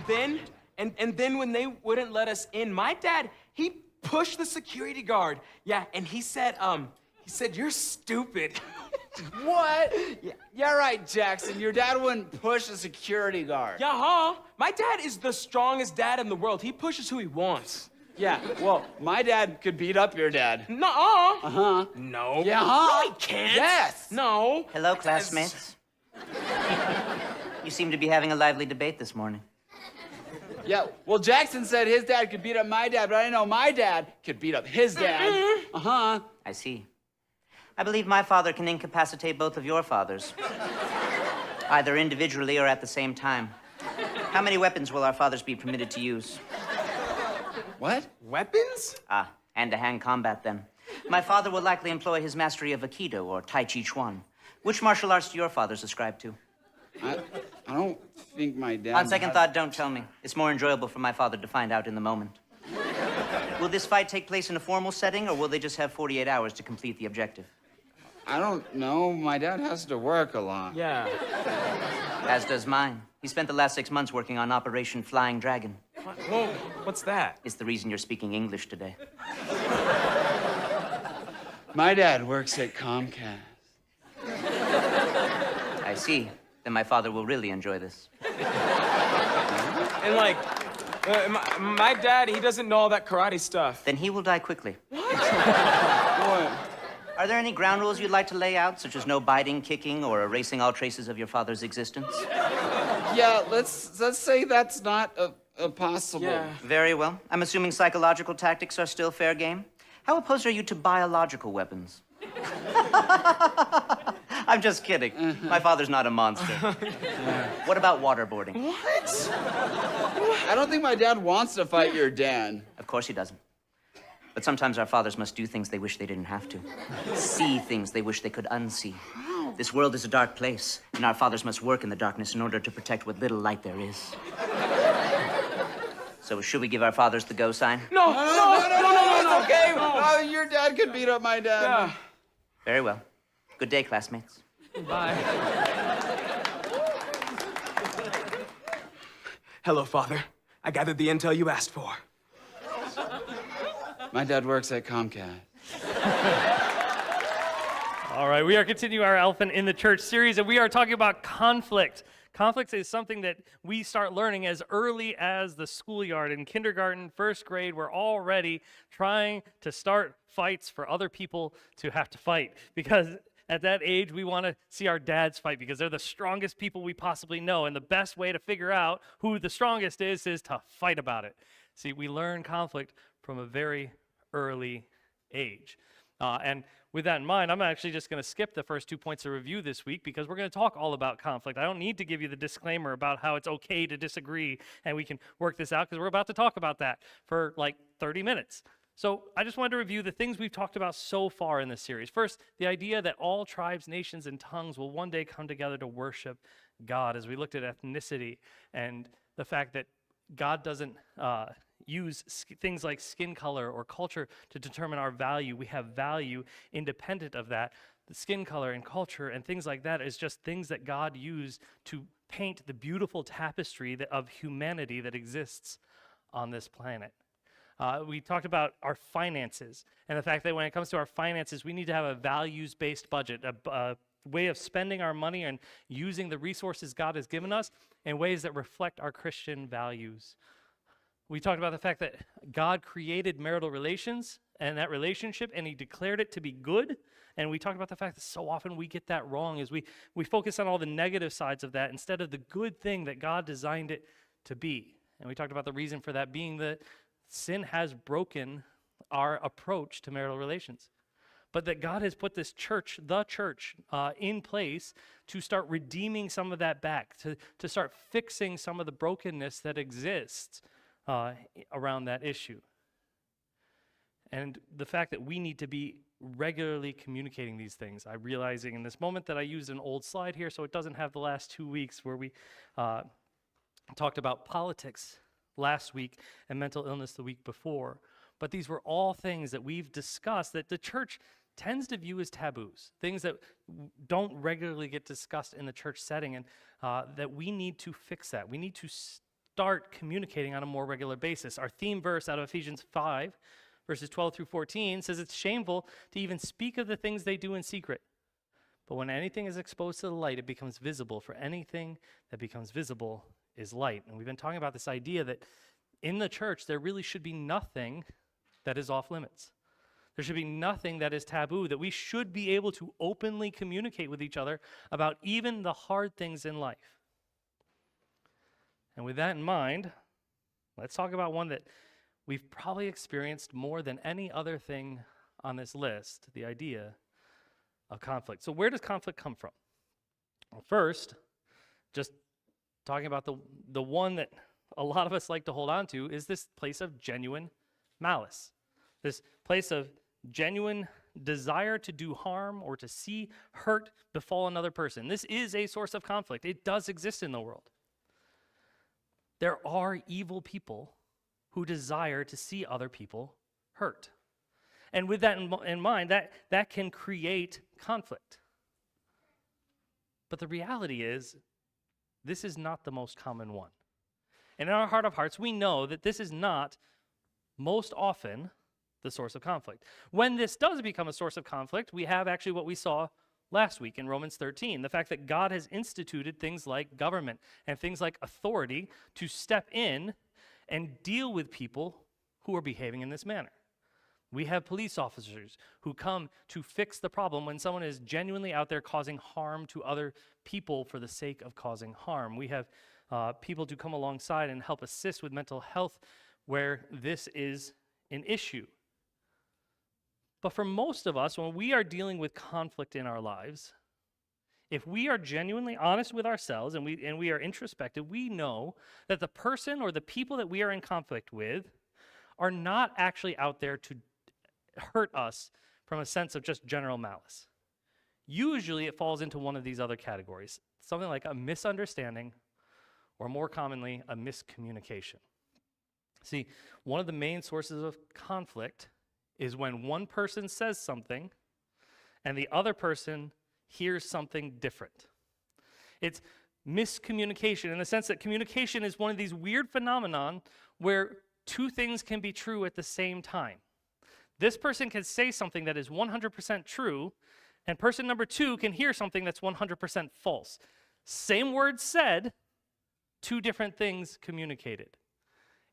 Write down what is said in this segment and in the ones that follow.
then when they wouldn't let us in, my dad, he pushed the security guard. Yeah, and he said, you're stupid. What? Yeah, right, Jackson. Your dad wouldn't push a security guard. Yeah, huh? My dad is the strongest dad in the world. He pushes who he wants. Yeah, well, my dad could beat up your dad. Nuh-uh. Uh-huh. No. Yeah, huh? No, he can't. Yes. No. Hello, classmates. You seem to be having a lively debate this morning. Yeah, well, Jackson said his dad could beat up my dad, but I didn't know my dad could beat up his dad. Uh-huh. I see. I believe my father can incapacitate both of your fathers, either individually or at the same time. How many weapons will our fathers be permitted to use? What? Weapons? Hand-to-hand combat, then. My father will likely employ his mastery of Aikido or Tai Chi Chuan. Which martial arts do your fathers ascribe to? I don't think my dad... On second thought, don't tell me. It's more enjoyable for my father to find out in the moment. Will this fight take place in a formal setting, or will they just have 48 hours to complete the objective? I don't know. My dad has to work a lot. Yeah. As does mine. He spent the last 6 months working on Operation Flying Dragon. Whoa, what's that? It's the reason you're speaking English today. My dad works at Comcast. I see. Then my father will really enjoy this. And my dad, he doesn't know all that karate stuff. Then he will die quickly. What? Are there any ground rules you'd like to lay out, such as no biting, kicking, or erasing all traces of your father's existence? Yeah, let's say that's not possible. Yeah. Very well. I'm assuming psychological tactics are still fair game. How opposed are you to biological weapons? I'm just kidding. My father's not a monster. What about waterboarding? What? I don't think my dad wants to fight your dad. Of course he doesn't. But sometimes our fathers must do things they wish they didn't have to. See things they wish they could unsee. This world is a dark place, and our fathers must work in the darkness in order to protect what little light there is. So should we give our fathers the go sign? No, It's okay. Oh, your dad could beat up my dad. Yeah. Very well. Good day, classmates. Bye. Hello, Father. I gathered the intel you asked for. My dad works at Comcast. All right, we are continuing our Elephant in the Church series, and we are talking about conflict. Conflict is something that we start learning as early as the schoolyard. In kindergarten, first grade, we're already trying to start fights for other people to have to fight. Because at that age, we want to see our dads fight because they're the strongest people we possibly know. And the best way to figure out who the strongest is to fight about it. See, we learn conflict from a very early age. And with that in mind, I'm actually just going to skip the first 2 points of review this week because we're going to talk all about conflict. I don't need to give you the disclaimer about how it's okay to disagree and we can work this out because we're about to talk about that for like 30 minutes. So I just wanted to review the things we've talked about so far in this series. First, the idea that all tribes, nations, and tongues will one day come together to worship God, as we looked at ethnicity and the fact that God doesn't use things like skin color or culture to determine our value. We have value independent of that. The skin color and culture and things like that is just things that God used to paint the beautiful tapestry of humanity that exists on this planet. We talked about our finances and the fact that when it comes to our finances, we need to have a values-based budget, a way of spending our money and using the resources God has given us in ways that reflect our Christian values. We talked about the fact that God created marital relations and that relationship, and he declared it to be good. And we talked about the fact that so often we get that wrong as we focus on all the negative sides of that instead of the good thing that God designed it to be. And we talked about the reason for that being that sin has broken our approach to marital relations. But that God has put this church, the church, in place to start redeeming some of that back, to start fixing some of the brokenness that exists around that issue. And the fact that we need to be regularly communicating these things. I'm realizing in this moment that I used an old slide here, so it doesn't have the last 2 weeks where we talked about politics last week and mental illness the week before. But these were all things that we've discussed that the church tends to view as taboos, things that don't regularly get discussed in the church setting, and that we need to fix that. We need to start communicating on a more regular basis. Our theme verse out of Ephesians 5, verses 12 through 14 says it's shameful to even speak of the things they do in secret. But when anything is exposed to the light, it becomes visible, for anything that becomes visible is light. And we've been talking about this idea that in the church, there really should be nothing that is off limits. There should be nothing that is taboo, that we should be able to openly communicate with each other about even the hard things in life. And with that in mind, let's talk about one that we've probably experienced more than any other thing on this list, the idea of conflict. So where does conflict come from? Well, first, just talking about the one that a lot of us like to hold on to is this place of genuine malice. This place of genuine desire to do harm or to see hurt befall another person. This is a source of conflict. It does exist in the world. There are evil people who desire to see other people hurt. And with that in mind, that can create conflict. But the reality is, this is not the most common one. And in our heart of hearts, we know that this is not most often the source of conflict. When this does become a source of conflict, we have actually what we saw last week in Romans 13, the fact that God has instituted things like government and things like authority to step in and deal with people who are behaving in this manner. We have police officers who come to fix the problem when someone is genuinely out there causing harm to other people for the sake of causing harm. We have people to come alongside and help assist with mental health where this is an issue. But for most of us, when we are dealing with conflict in our lives, if we are genuinely honest with ourselves and we are introspective, we know that the person or the people that we are in conflict with are not actually out there to hurt us from a sense of just general malice. Usually it falls into one of these other categories, something like a misunderstanding, or more commonly, a miscommunication. See, one of the main sources of conflict is when one person says something and the other person hears something different. It's miscommunication in the sense that communication is one of these weird phenomenon where two things can be true at the same time. This person can say something that is 100% true, and person number two can hear something that's 100% false. Same words said, two different things communicated.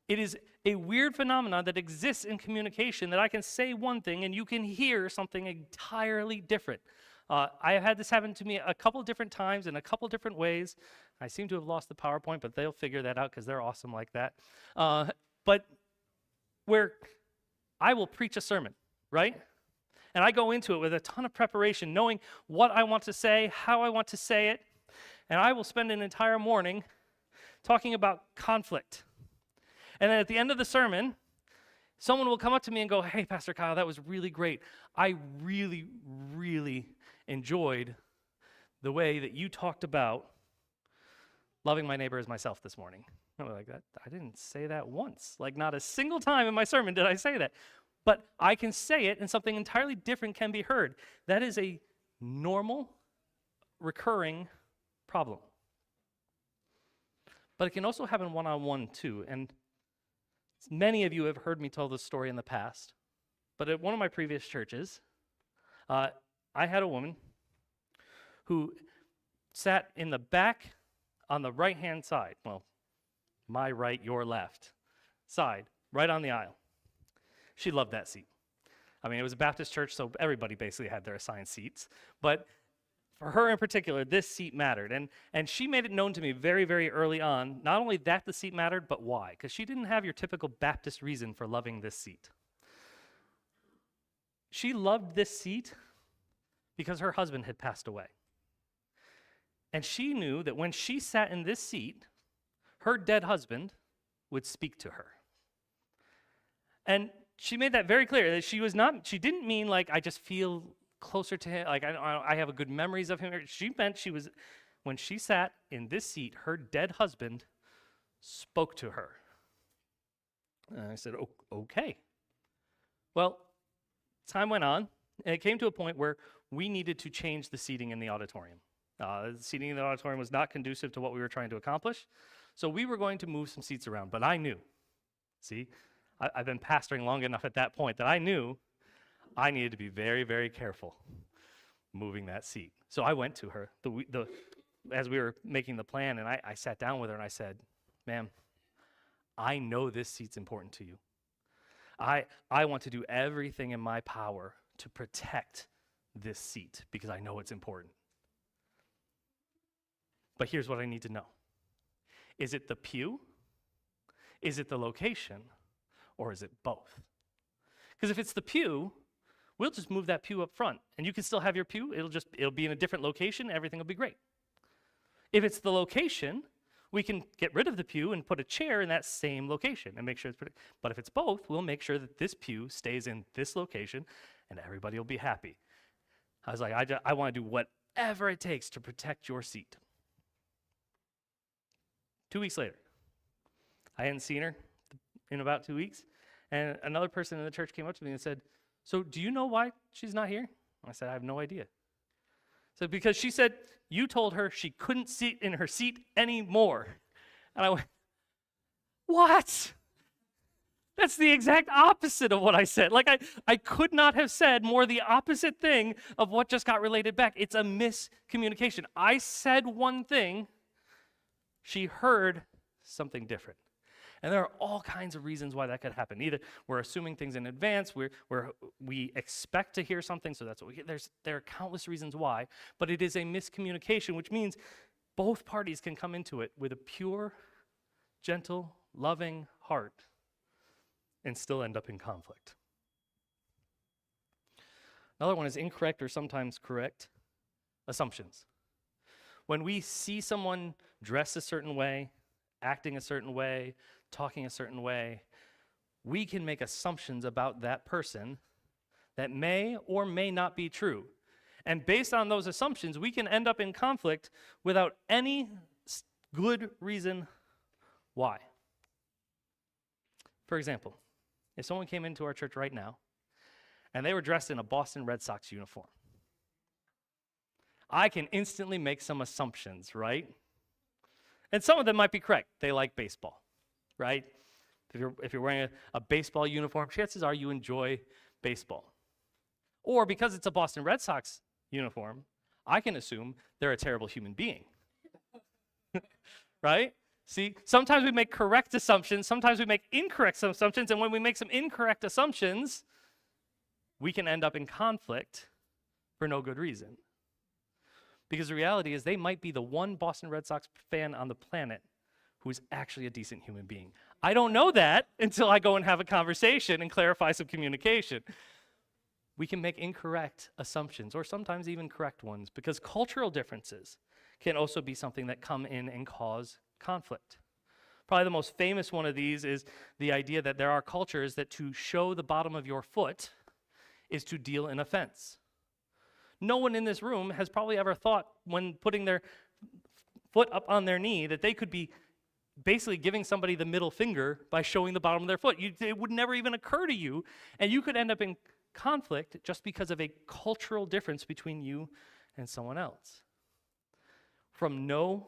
It is a weird phenomenon that exists in communication that I can say one thing and you can hear something entirely different. I have had this happen to me a couple different times in a couple different ways. I seem to have lost the PowerPoint, but they'll figure that out because they're awesome like that. But where I will preach a sermon, right? And I go into it with a ton of preparation, knowing what I want to say, how I want to say it, and I will spend an entire morning talking about conflict. And then at the end of the sermon, someone will come up to me and go, "Hey, Pastor Kyle, that was really great. I really, really enjoyed the way that you talked about loving my neighbor as myself this morning." I'm like, that I didn't say that once. Like, not a single time in my sermon did I say that. But I can say it and something entirely different can be heard. That is a normal, recurring problem. But it can also happen one-on-one too. And many of you have heard me tell this story in the past. But at one of my previous churches, I had a woman who sat in the back on the right-hand side. Well, my right, your left side, right on the aisle. She loved that seat. I mean, it was a Baptist church, so everybody basically had their assigned seats. But for her in particular, this seat mattered. And she made it known to me very, very early on, not only that the seat mattered, but why. Because she didn't have your typical Baptist reason for loving this seat. She loved this seat because her husband had passed away. And she knew that when she sat in this seat, her dead husband would speak to her. And she made that very clear, that she didn't mean like, I just feel closer to him, like I have good memories of him. She meant when she sat in this seat, her dead husband spoke to her. And I said, okay. Well, time went on, and it came to a point where we needed to change the seating in the auditorium. The seating in the auditorium was not conducive to what we were trying to accomplish. So we were going to move some seats around, but I knew. See, I've been pastoring long enough at that point that I knew I needed to be very, very careful moving that seat. So I went to her as we were making the plan, and I sat down with her and I said, ma'am, I know this seat's important to you. I want to do everything in my power to protect this seat because I know it's important. But here's what I need to know. Is it the pew? Is it the location? Or is it both? Because if it's the pew, we'll just move that pew up front, and you can still have your pew. It'll be in a different location. Everything will be great. If it's the location, we can get rid of the pew and put a chair in that same location and make sure it's pretty. But if it's both, we'll make sure that this pew stays in this location, and everybody will be happy. I was like, I want to do whatever it takes to protect your seat. 2 weeks later, I hadn't seen her in about 2 weeks, and another person in the church came up to me and said, so do you know why she's not here? I said, I have no idea. So because she said, you told her she couldn't sit in her seat anymore. And I went, what? That's the exact opposite of what I said. Like I could not have said more the opposite thing of what just got related back. It's a miscommunication. I said one thing, she heard something different. And there are all kinds of reasons why that could happen. Either we're assuming things in advance, we expect to hear something, so that's what we get. There are countless reasons why, but it is a miscommunication, which means both parties can come into it with a pure, gentle, loving heart and still end up in conflict. Another one is incorrect or sometimes correct assumptions. When we see someone dress a certain way, acting a certain way, talking a certain way, we can make assumptions about that person that may or may not be true. And based on those assumptions, we can end up in conflict without any good reason why. For example, if someone came into our church right now and they were dressed in a Boston Red Sox uniform, I can instantly make some assumptions, right? And some of them might be correct. They like baseball, right? If you're wearing a baseball uniform, chances are you enjoy baseball. Or because it's a Boston Red Sox uniform, I can assume they're a terrible human being, right? See, sometimes we make correct assumptions, sometimes we make incorrect assumptions, and when we make some incorrect assumptions, we can end up in conflict for no good reason. Because the reality is they might be the one Boston Red Sox fan on the planet who is actually a decent human being. I don't know that until I go and have a conversation and clarify some communication. We can make incorrect assumptions, or sometimes even correct ones, because cultural differences can also be something that come in and cause conflict. Probably the most famous one of these is the idea that there are cultures that to show the bottom of your foot is to deal in offense. No one in this room has probably ever thought when putting their foot up on their knee that they could be basically giving somebody the middle finger by showing the bottom of their foot. It would never even occur to you, and you could end up in conflict just because of a cultural difference between you and someone else. From no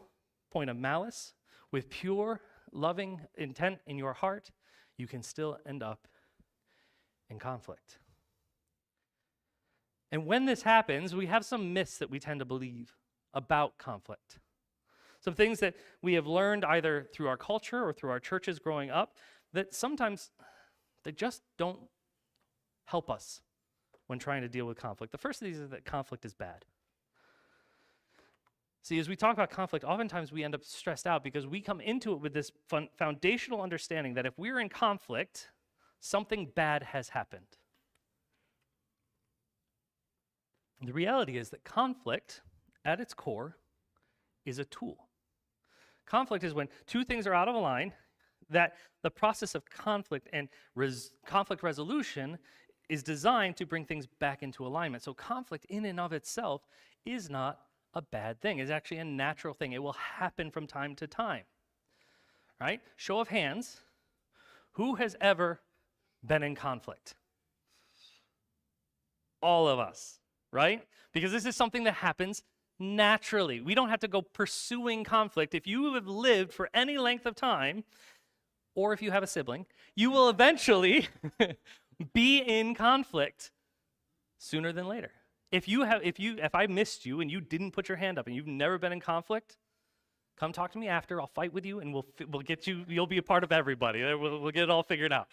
point of malice, with pure, loving intent in your heart, you can still end up in conflict. And when this happens, we have some myths that we tend to believe about conflict. Some things that we have learned either through our culture or through our churches growing up that sometimes they just don't help us when trying to deal with conflict. The first of these is that conflict is bad. See, as we talk about conflict, oftentimes we end up stressed out because we come into it with this foundational understanding that if we're in conflict, something bad has happened. The reality is that conflict, at its core, is a tool. Conflict is when two things are out of line, that the process of conflict and conflict resolution is designed to bring things back into alignment. So conflict in and of itself is not a bad thing. It's actually a natural thing. It will happen from time to time, right? Show of hands, who has ever been in conflict? All of us. Right? Because this is something that happens naturally. We don't have to go pursuing conflict. If you have lived for any length of time, or if you have a sibling, you will eventually be in conflict sooner than later. If I missed you and you didn't put your hand up and you've never been in conflict, come talk to me after. I'll fight with you and we'll get you. You'll be a part of everybody. We'll get it all figured out.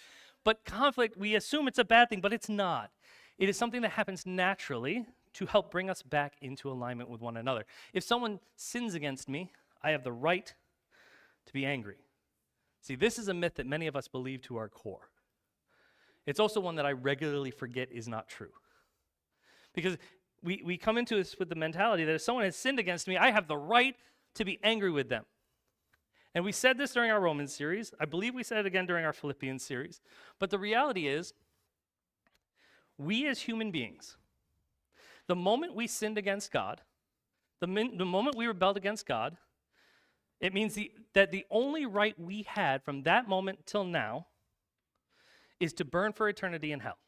But conflict, we assume it's a bad thing, but it's not. It is something that happens naturally to help bring us back into alignment with one another. If someone sins against me, I have the right to be angry. See, this is a myth that many of us believe to our core. It's also one that I regularly forget is not true. Because we come into this with the mentality that if someone has sinned against me, I have the right to be angry with them. And we said this during our Romans series. I believe we said it again during our Philippians series. But the reality is, we as human beings, the moment we sinned against God, the moment we rebelled against God, it means that the only right we had from that moment till now is to burn for eternity in hell.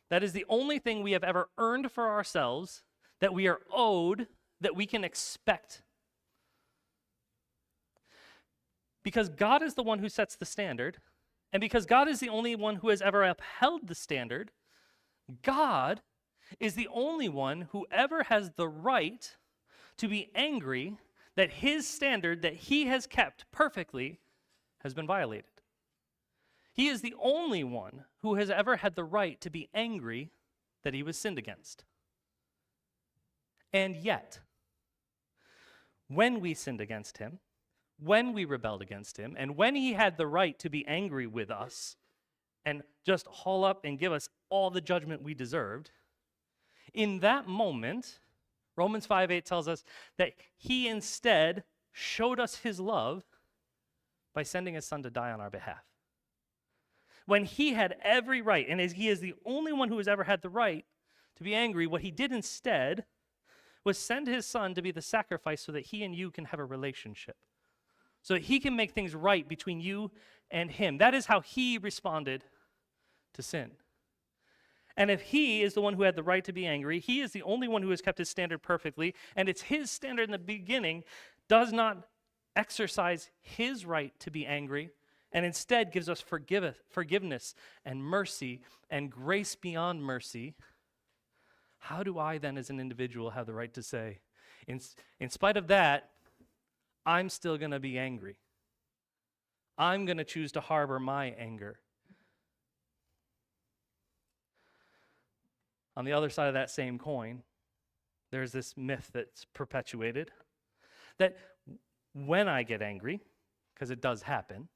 That is the only thing we have ever earned for ourselves, that we are owed, that we can expect. Because God is the one who sets the standard, and because God is the only one who has ever upheld the standard, God is the only one who ever has the right to be angry that his standard that he has kept perfectly has been violated. He is the only one who has ever had the right to be angry that he was sinned against. And yet, when we sinned against him, when we rebelled against him, and when he had the right to be angry with us and just haul up and give us all the judgment we deserved, in that moment, Romans 5:8 tells us that he instead showed us his love by sending his son to die on our behalf. When he had every right, and as he is the only one who has ever had the right to be angry, what he did instead was send his son to be the sacrifice so that he and you can have a relationship, so that he can make things right between you and him. That is how he responded to sin. And if he is the one who had the right to be angry, he is the only one who has kept his standard perfectly, and it's his standard in the beginning does not exercise his right to be angry, and instead gives us forgiveness and mercy and grace beyond mercy. How do I then as an individual have the right to say, in spite of that, I'm still going to be angry. I'm going to choose to harbor my anger. On the other side of that same coin, there's this myth that's perpetuated that when I get angry, because it does happen,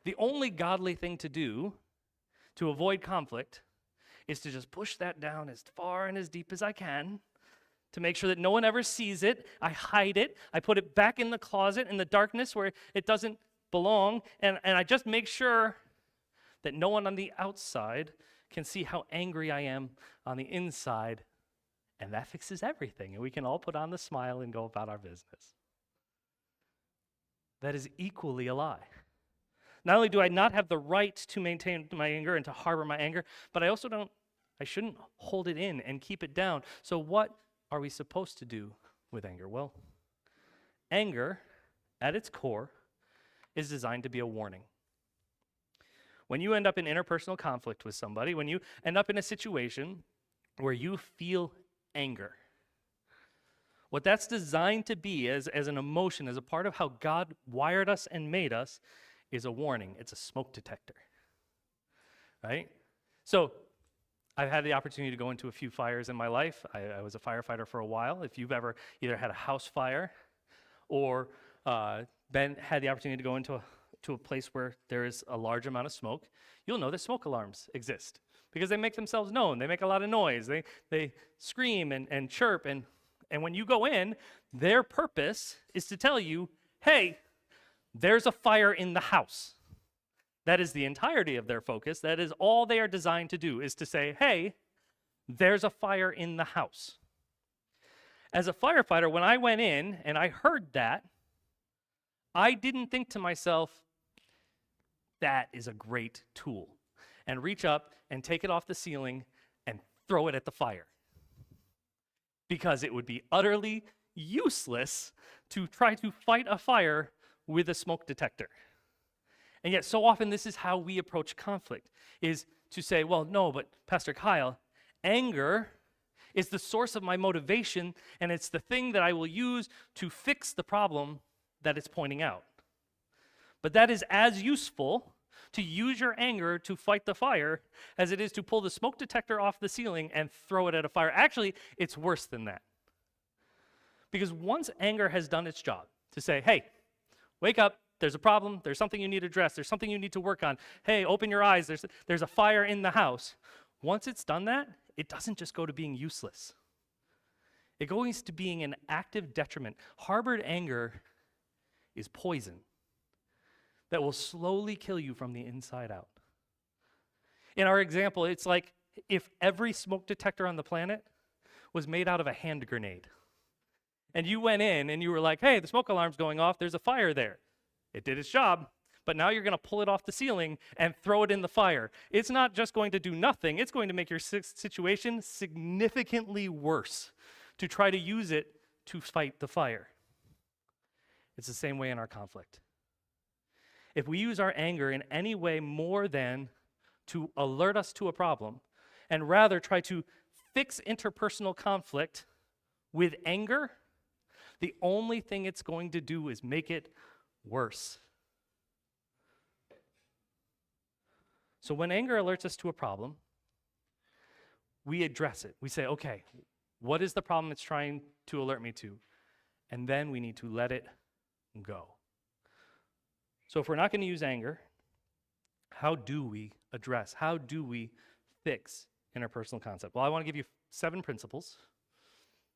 the only godly thing to do to avoid conflict is to just push that down as far and as deep as I can to make sure that no one ever sees it. I hide it. I put it back in the closet in the darkness where it doesn't belong, and I just make sure that no one on the outside can see how angry I am on the inside, and that fixes everything, and we can all put on the smile and go about our business. That is equally a lie. Not only do I not have the right to maintain my anger and to harbor my anger, but I shouldn't hold it in and keep it down. So what are we supposed to do with anger? Well, anger, at its core, is designed to be a warning. When you end up in interpersonal conflict with somebody, when you end up in a situation where you feel anger, what that's designed to be as an emotion, as a part of how God wired us and made us, is a warning. It's a smoke detector, right? So I've had the opportunity to go into a few fires in my life. I was a firefighter for a while. If you've ever either had a house fire or had the opportunity to go into a place where there is a large amount of smoke, you'll know that smoke alarms exist because they make themselves known. They make a lot of noise. They scream and chirp. And when you go in, their purpose is to tell you, hey, there's a fire in the house. That is the entirety of their focus. That is all they are designed to do, is to say, hey, there's a fire in the house. As a firefighter, when I went in and I heard that, I didn't think to myself, that is a great tool, and reach up and take it off the ceiling and throw it at the fire. because it would be utterly useless to try to fight a fire with a smoke detector. And yet so often this is how we approach conflict, is to say, well, no, but Pastor Kyle, anger is the source of my motivation, and it's the thing that I will use to fix the problem that it's pointing out. But that is as useful to use your anger to fight the fire as it is to pull the smoke detector off the ceiling and throw it at a fire. Actually, it's worse than that. Because once anger has done its job to say, hey, wake up, there's a problem, there's something you need to address, there's something you need to work on, hey, open your eyes, there's a fire in the house. Once it's done that, it doesn't just go to being useless. It goes to being an active detriment. Harbored anger is poison that will slowly kill you from the inside out. In our example, it's like if every smoke detector on the planet was made out of a hand grenade. And you went in and you were like, hey, the smoke alarm's going off, there's a fire there. It did its job, but now you're going to pull it off the ceiling and throw it in the fire. It's not just going to do nothing, it's going to make your situation significantly worse to try to use it to fight the fire. It's the same way in our conflict. If we use our anger in any way more than to alert us to a problem, and rather try to fix interpersonal conflict with anger, the only thing it's going to do is make it worse. So when anger alerts us to a problem, we address it. We say, okay, what is the problem it's trying to alert me to? And then we need to let it go. So if we're not going to use anger, how do we address, how do we fix interpersonal conflict? Well, I want to give you 7 principles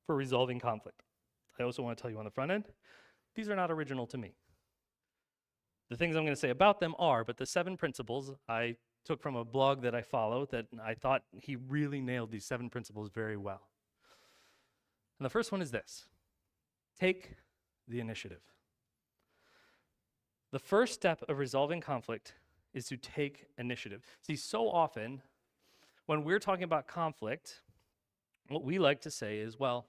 for resolving conflict. I also want to tell you on the front end, these are not original to me. The things I'm going to say about them are, but the 7 principles I took from a blog that I follow that I thought he really nailed these 7 principles very well. And the first one is this: take the initiative. The first step of resolving conflict is to take initiative. See, so often when we're talking about conflict, what we like to say is, well,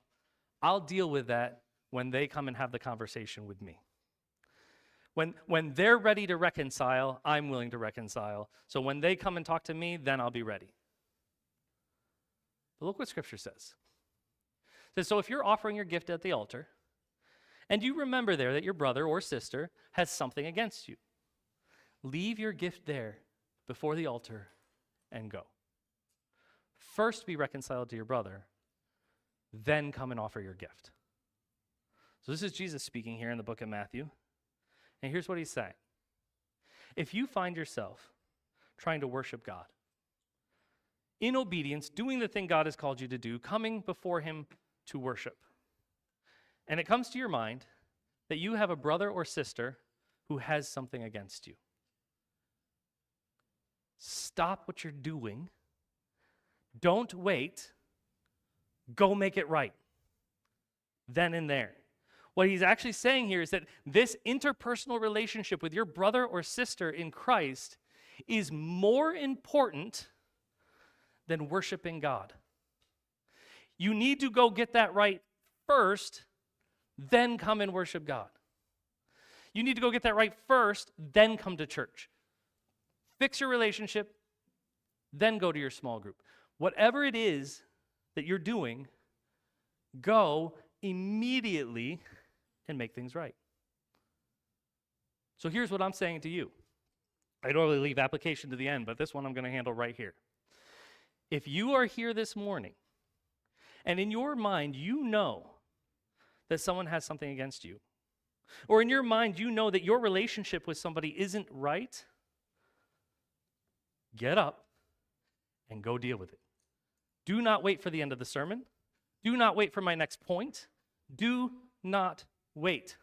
I'll deal with that when they come and have the conversation with me. When they're ready to reconcile, I'm willing to reconcile. So when they come and talk to me, then I'll be ready. But look what Scripture says. It says, so if you're offering your gift at the altar, and you remember there that your brother or sister has something against you, leave your gift there before the altar and go. First be reconciled to your brother, then come and offer your gift. So this is Jesus speaking here in the book of Matthew. And here's what he's saying. If you find yourself trying to worship God, in obedience, doing the thing God has called you to do, coming before him to worship, and it comes to your mind that you have a brother or sister who has something against you, stop what you're doing. Don't wait. Go make it right. Then and there. What he's actually saying here is that this interpersonal relationship with your brother or sister in Christ is more important than worshiping God. You need to go get that right first, then come and worship God. You need to go get that right first, then come to church. Fix your relationship, then go to your small group. Whatever it is that you're doing, go immediately and make things right. So here's what I'm saying to you. I normally leave application to the end, but this one I'm going to handle right here. If you are here this morning, and in your mind you know that someone has something against you, or in your mind you know that your relationship with somebody isn't right, get up and go deal with it. Do not wait for the end of the sermon. Do not wait for my next point. Do not wait.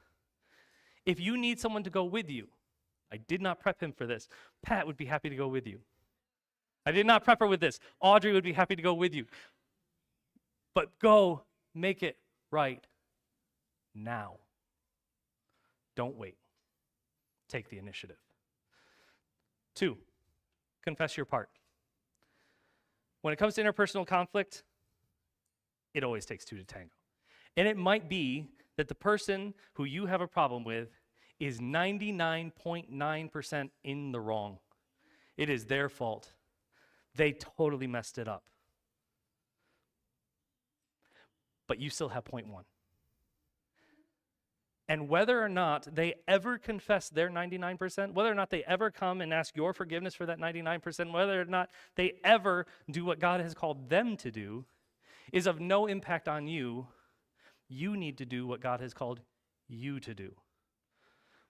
If you need someone to go with you, I did not prep him for this. Pat would be happy to go with you. I did not prep her with this. Audrey would be happy to go with you. But go make it right now. Don't wait. Take the initiative. 2, confess your part. When it comes to interpersonal conflict, It always takes two to tango. And it might be that the person who you have a problem with is 99.9% in the wrong. It is their fault. They totally messed it up. But you still have point one. And whether or not they ever confess their 99%, whether or not they ever come and ask your forgiveness for that 99%, whether or not they ever do what God has called them to do, is of no impact on you. You need to do what God has called you to do,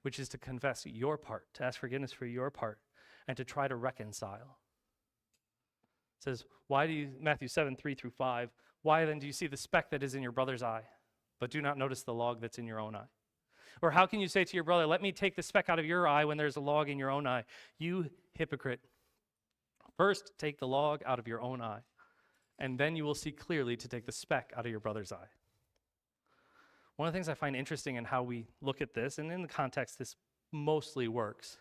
which is to confess your part, to ask forgiveness for your part, and to try to reconcile. It says, Matthew 7, 3-5, why then do you see the speck that is in your brother's eye, but do not notice the log that's in your own eye? Or how can you say to your brother, let me take the speck out of your eye when there's a log in your own eye? You hypocrite. First, take the log out of your own eye, and then you will see clearly to take the speck out of your brother's eye. One of the things I find interesting in how we look at this, and in the context this mostly works,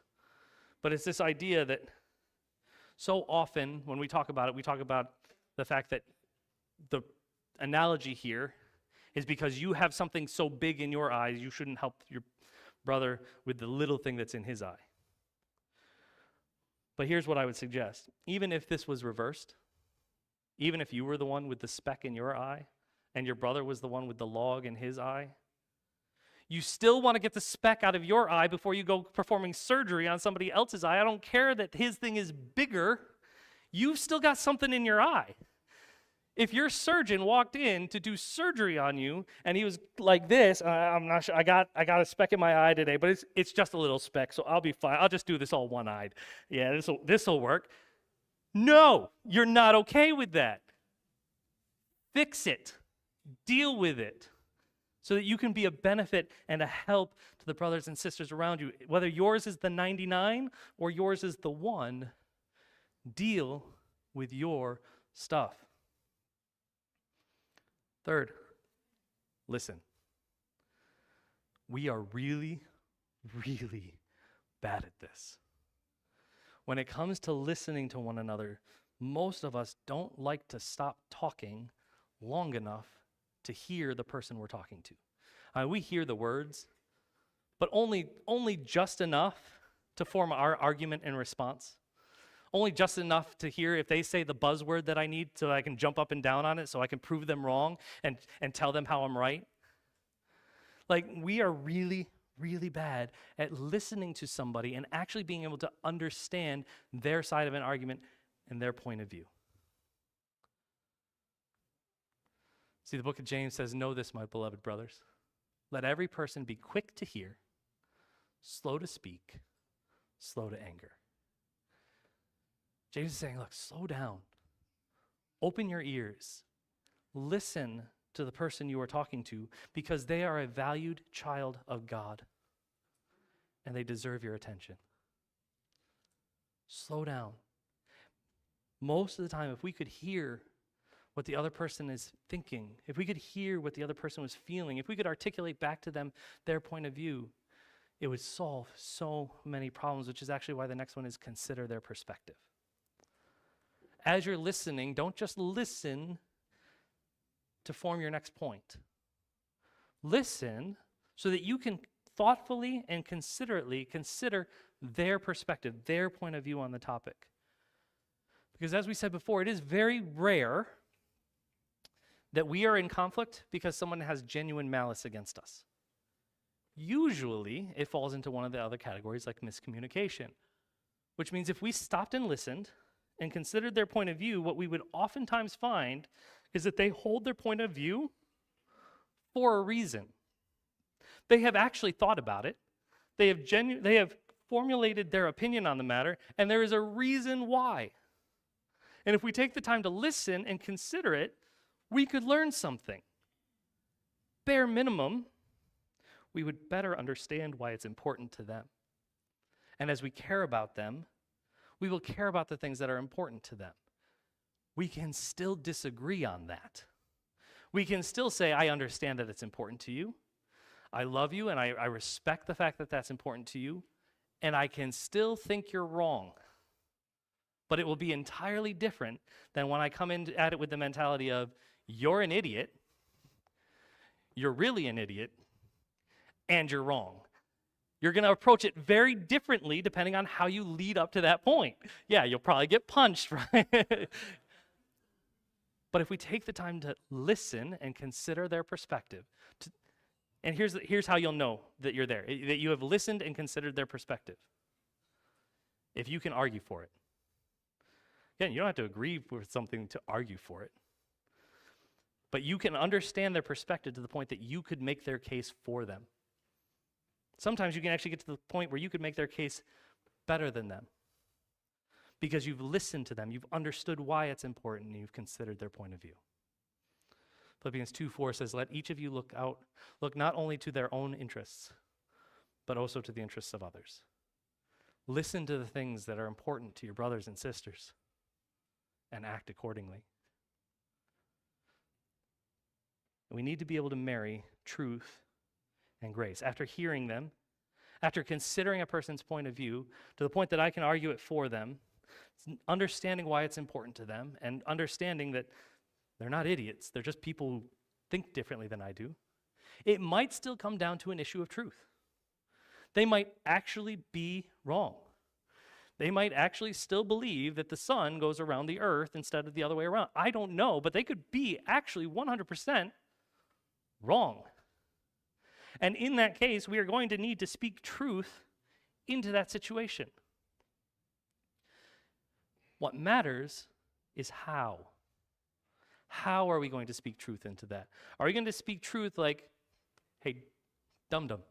but it's this idea that so often when we talk about it, we talk about the fact that the analogy here is because you have something so big in your eyes, you shouldn't help your brother with the little thing that's in his eye. But here's what I would suggest. Even if this was reversed, even if you were the one with the speck in your eye and your brother was the one with the log in his eye, you still want to get the speck out of your eye before you go performing surgery on somebody else's eye. I don't care that his thing is bigger. You've still got something in your eye. If your surgeon walked in to do surgery on you and he was like this, I'm not sure, I got a speck in my eye today, but it's just a little speck, so I'll be fine. I'll just do this all one-eyed. Yeah, this'll work. No, you're not okay with that. Fix it. Deal with it so that you can be a benefit and a help to the brothers and sisters around you. Whether yours is the 99 or yours is the 1, deal with your stuff. Third, listen. We are really, really bad at this. When it comes to listening to one another, most of us don't like to stop talking long enough to hear the person we're talking to. We hear the words, but only just enough to form our argument and response. Only just enough to hear if they say the buzzword that I need so I can jump up and down on it so I can prove them wrong and tell them how I'm right. Like, we are really, really bad at listening to somebody and actually being able to understand their side of an argument and their point of view. See, the book of James says, know this, my beloved brothers. Let every person be quick to hear, slow to speak, slow to anger. James is saying, look, slow down. Open your ears. Listen to the person you are talking to because they are a valued child of God and they deserve your attention. Slow down. Most of the time, if we could hear what the other person is thinking, if we could hear what the other person was feeling, if we could articulate back to them their point of view, it would solve so many problems, which is actually why the next one is consider their perspective. As you're listening, don't just listen to form your next point. Listen so that you can thoughtfully and considerately consider their perspective, their point of view on the topic. Because as we said before, it is very rare that we are in conflict because someone has genuine malice against us. Usually, it falls into one of the other categories like miscommunication, which means if we stopped and listened and considered their point of view, what we would oftentimes find is that they hold their point of view for a reason. They have actually thought about it. They have formulated their opinion on the matter, and there is a reason why. And if we take the time to listen and consider it, we could learn something. Bare minimum, we would better understand why it's important to them. And as we care about them, we will care about the things that are important to them. We can still disagree on that. We can still say, I understand that it's important to you. I love you, and I respect the fact that that's important to you. And I can still think you're wrong. But it will be entirely different than when I come in at it with the mentality of, you're an idiot, you're really an idiot, and you're wrong. You're going to approach it very differently depending on how you lead up to that point. Yeah, you'll probably get punched, right? But if we take the time to listen and consider their perspective, and here's how you'll know that you're there, that you have listened and considered their perspective. If you can argue for it. Again, you don't have to agree with something to argue for it. But you can understand their perspective to the point that you could make their case for them. Sometimes you can actually get to the point where you could make their case better than them. Because you've listened to them, you've understood why it's important, and you've considered their point of view. Philippians 2:4 says, let each of you look not only to their own interests, but also to the interests of others. Listen to the things that are important to your brothers and sisters and act accordingly. We need to be able to marry truth and grace. After hearing them, after considering a person's point of view to the point that I can argue it for them, understanding why it's important to them, and understanding that they're not idiots, they're just people who think differently than I do, it might still come down to an issue of truth. They might actually be wrong. They might actually still believe that the sun goes around the earth instead of the other way around. I don't know, but they could be actually 100% wrong. And in that case, we are going to need to speak truth into that situation. What matters is how. How are we going to speak truth into that? Are we going to speak truth like, hey, dum-dum,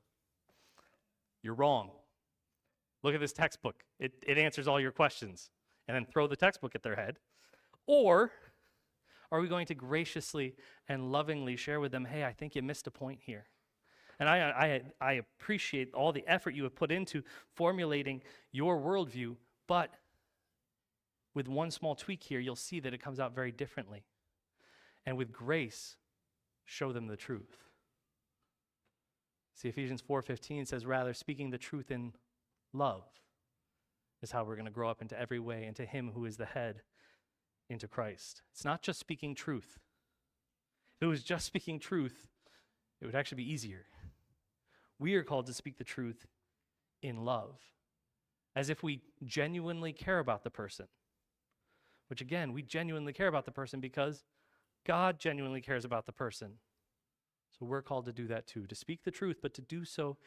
you're wrong. Look at this textbook. It answers all your questions. And then throw the textbook at their head. Or are we going to graciously and lovingly share with them, hey, I think you missed a point here. And I appreciate all the effort you have put into formulating your worldview, but with one small tweak here, you'll see that it comes out very differently. And with grace, show them the truth. See, Ephesians 4:15 says, rather, speaking the truth in love is how we're going to grow up into every way, into him who is the head, into Christ. It's not just speaking truth. If it was just speaking truth, it would actually be easier. We are called to speak the truth in love, as if we genuinely care about the person. Which again, we genuinely care about the person because God genuinely cares about the person. So we're called to do that too, to speak the truth, but to do so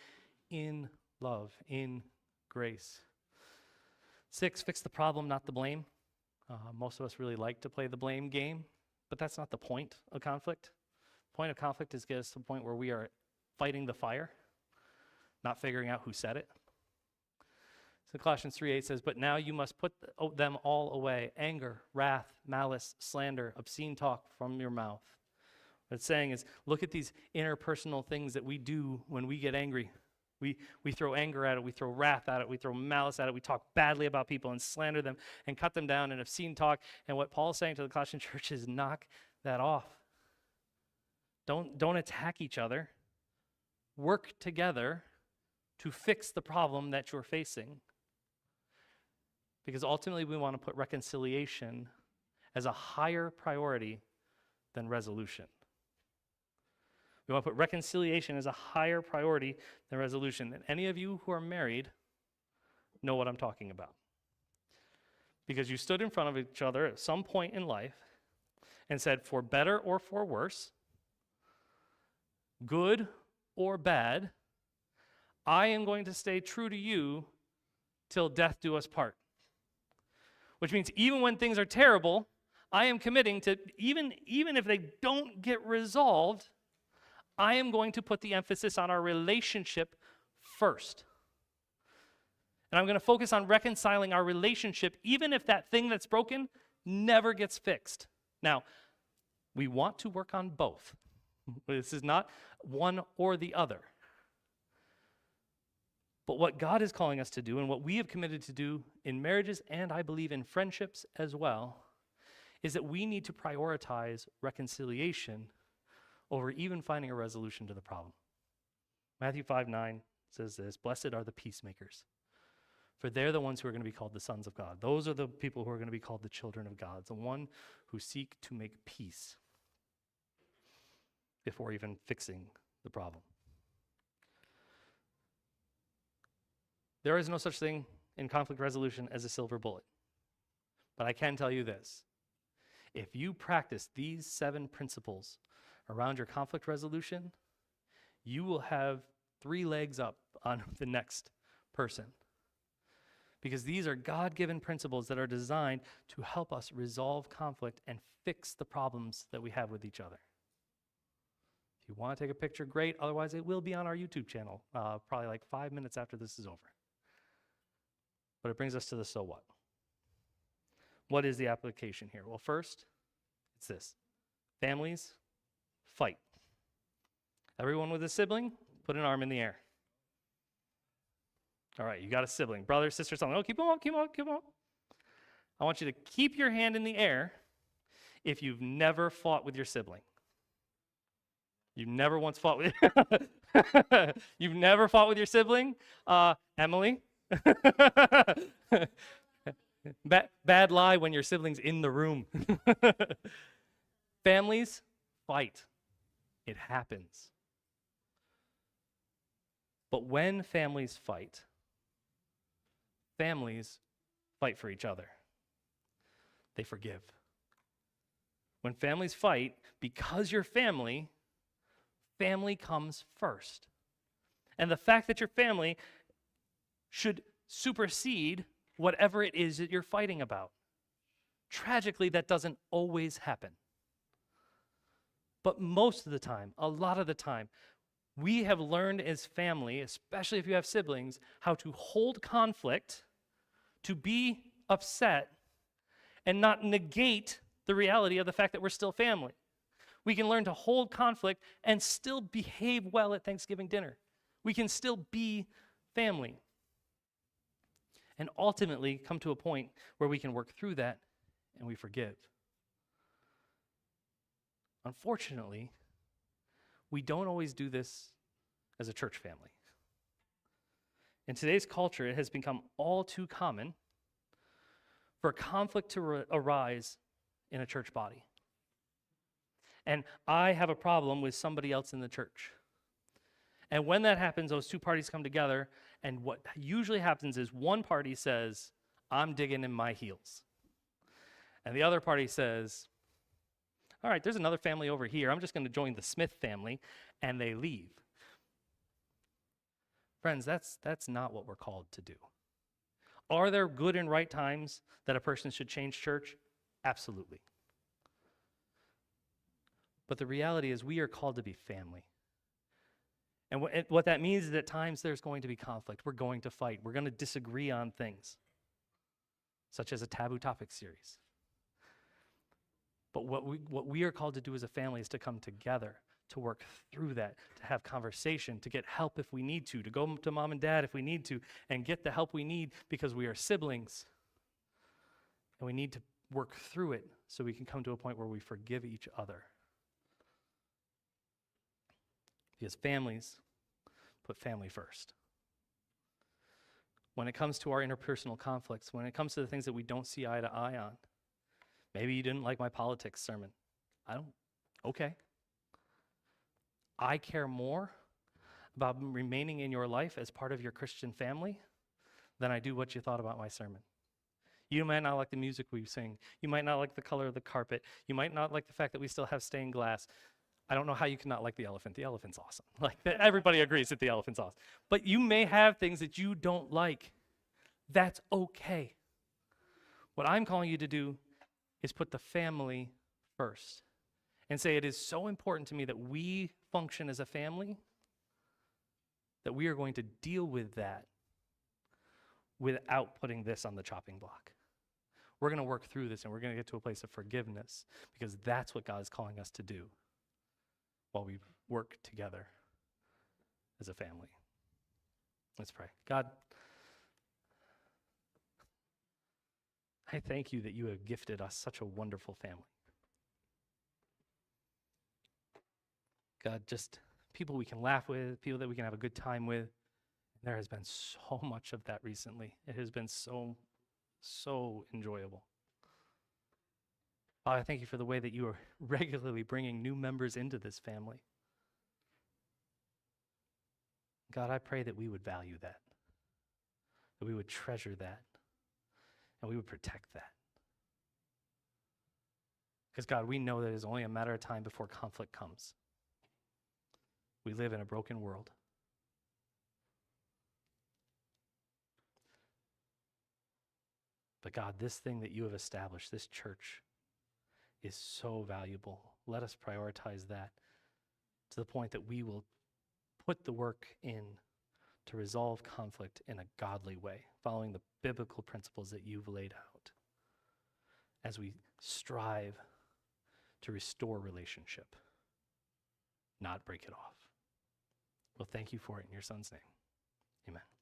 in love, in grace. 6, fix the problem, not the blame. Most of us really like to play the blame game, but that's not the point of conflict. The point of conflict is to get us to the point where we are fighting the fire, not figuring out who said it. So Colossians 3:8 says, but now you must put them all away, anger, wrath, malice, slander, obscene talk from your mouth. What it's saying is, look at these interpersonal things that we do when we get angry. We throw anger at it, we throw wrath at it, we throw malice at it, we talk badly about people and slander them and cut them down in obscene talk. And what Paul's saying to the Colossian church is knock that off. Don't attack each other. Work together to fix the problem that you're facing. Because ultimately we want to put reconciliation as a higher priority than resolution. We want to put reconciliation as a higher priority than resolution. And any of you who are married know what I'm talking about. Because you stood in front of each other at some point in life and said, for better or for worse, good or bad, I am going to stay true to you till death do us part. Which means even when things are terrible, I am committing to, even if they don't get resolved, I am going to put the emphasis on our relationship first. And I'm going to focus on reconciling our relationship, even if that thing that's broken never gets fixed. Now, we want to work on both. This is not one or the other. But what God is calling us to do, and what we have committed to do in marriages, and I believe in friendships as well, is that we need to prioritize reconciliation over even finding a resolution to the problem. Matthew 5:9 says this, blessed are the peacemakers, for they're the ones who are going to be called the sons of God. Those are the people who are going to be called the children of God, the one who seek to make peace. before even fixing the problem. There is no such thing in conflict resolution as a silver bullet. But I can tell you this. If you practice these 7 principles around your conflict resolution, you will have 3 legs up on the next person. Because these are God-given principles that are designed to help us resolve conflict and fix the problems that we have with each other. If you want to take a picture, great. Otherwise, it will be on our YouTube channel, probably like 5 minutes after this is over. But it brings us to the so what. What is the application here? Well, first, it's this. Families, fight. Everyone with a sibling, put an arm in the air. All right, you got a sibling, brother, sister, something. Oh, keep them up, keep them up, keep them up. I want you to keep your hand in the air if you've never fought with your sibling. You've never once fought with You've never fought with your sibling? Emily? Bad lie when your sibling's in the room. Families, fight. It happens. But when families fight for each other. They forgive. When families fight, because you're family comes first. And the fact that you're family should supersede whatever it is that you're fighting about. Tragically, that doesn't always happen. But most of the time, a lot of the time, we have learned as family, especially if you have siblings, how to hold conflict, to be upset, and not negate the reality of the fact that we're still family. We can learn to hold conflict and still behave well at Thanksgiving dinner. We can still be family. And ultimately come to a point where we can work through that and we forgive. Unfortunately, we don't always do this as a church family. In today's culture, it has become all too common for conflict to arise in a church body. And I have a problem with somebody else in the church. And when that happens, those two parties come together, and what usually happens is one party says, I'm digging in my heels. And the other party says, all right, there's another family over here. I'm just going to join the Smith family, and they leave. Friends, that's not what we're called to do. Are there good and right times that a person should change church? Absolutely. But the reality is we are called to be family. And what that means is at times there's going to be conflict. We're going to fight. We're going to disagree on things, such as a taboo topic series. But what we are called to do as a family is to come together, to work through that, to have conversation, to get help if we need to go to mom and dad if we need to, and get the help we need because we are siblings. And we need to work through it so we can come to a point where we forgive each other. Because families put family first. When it comes to our interpersonal conflicts, when it comes to the things that we don't see eye to eye on, maybe you didn't like my politics sermon. Okay. I care more about remaining in your life as part of your Christian family than I do what you thought about my sermon. You might not like the music we sing. You might not like the color of the carpet. You might not like the fact that we still have stained glass. I don't know how you can not like the elephant. The elephant's awesome. Everybody agrees that the elephant's awesome. But you may have things that you don't like. That's okay. What I'm calling you to do is put the family first and say it is so important to me that we function as a family that we are going to deal with that without putting this on the chopping block. We're going to work through this and we're going to get to a place of forgiveness because that's what God is calling us to do while we work together as a family. Let's pray. God, I thank you that you have gifted us such a wonderful family. God, just people we can laugh with, people that we can have a good time with. There has been so much of that recently. It has been so enjoyable. Father, I thank you for the way that you are regularly bringing new members into this family. God, I pray that we would value that we would treasure that, and we would protect that. Because, God, we know that it's only a matter of time before conflict comes. We live in a broken world. But, God, this thing that you have established, this church, is so valuable. Let us prioritize that to the point that we will put the work in to resolve conflict in a godly way, following the biblical principles that you've laid out as we strive to restore relationship, not break it off. Well, thank you for it in your son's name. Amen.